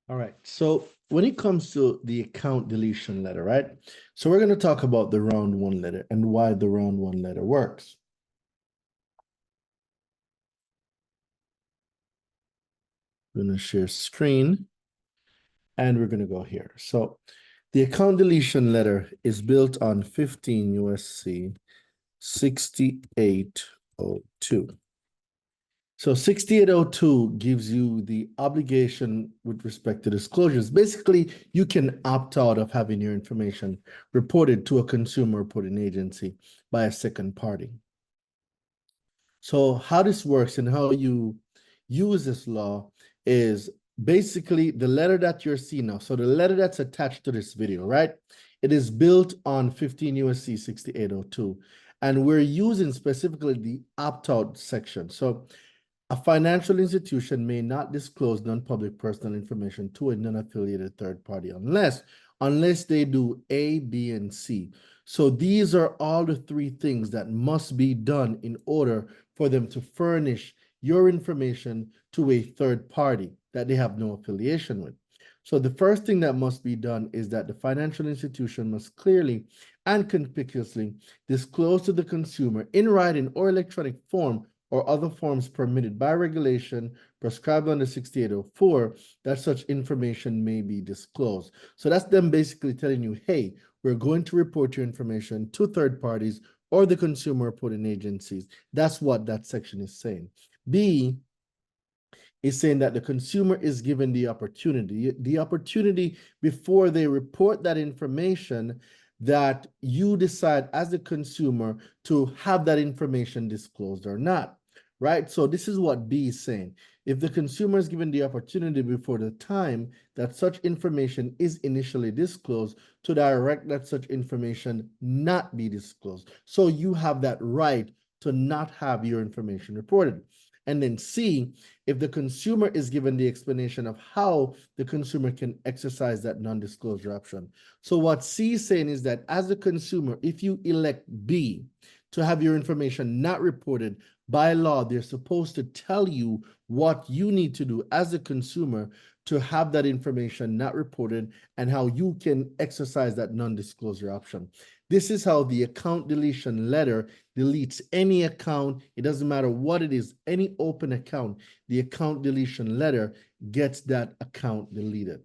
All right. So when it comes to the account deletion letter, right? So we're going to talk about the round one letter and why the round one letter works. I'm going to share screen and we're going to go here. So the account deletion letter is built on 15 USC 6802. So 6802 gives you the obligation with respect to disclosures. Basically, you can opt out of having your information reported to a consumer reporting agency by a second party. So how this works and how you use this law is basically the letter that you're seeing now. So the letter that's attached to this video, right? It is built on 15 USC 6802. And we're using specifically the opt-out section. So a financial institution may not disclose non-public personal information to a non-affiliated third party unless they do A, B, and C. So these are all the three things that must be done in order for them to furnish your information to a third party that they have no affiliation with. So the first thing that must be done is that the financial institution must clearly and conspicuously disclose to the consumer in writing or electronic form or other forms permitted by regulation prescribed under 6804 that such information may be disclosed. So that's them basically telling you, hey, we're going to report your information to third parties or the consumer reporting agencies. That's what that section is saying. B is saying that the consumer is given the opportunity before they report that information, that you decide as the consumer to have that information disclosed or not, right? So this is what B is saying. If the consumer is given the opportunity before the time that such information is initially disclosed, to direct that such information not be disclosed. So you have that right to not have your information reported. And then C, if the consumer is given the explanation of how the consumer can exercise that non-disclosure option. So what C is saying is that as a consumer, if you elect B to have your information not reported, by law, they're supposed to tell you what you need to do as a consumer to have that information not reported and how you can exercise that non-disclosure option. This is how the account deletion letter deletes any account. It doesn't matter what it is, any open account, the account deletion letter gets that account deleted.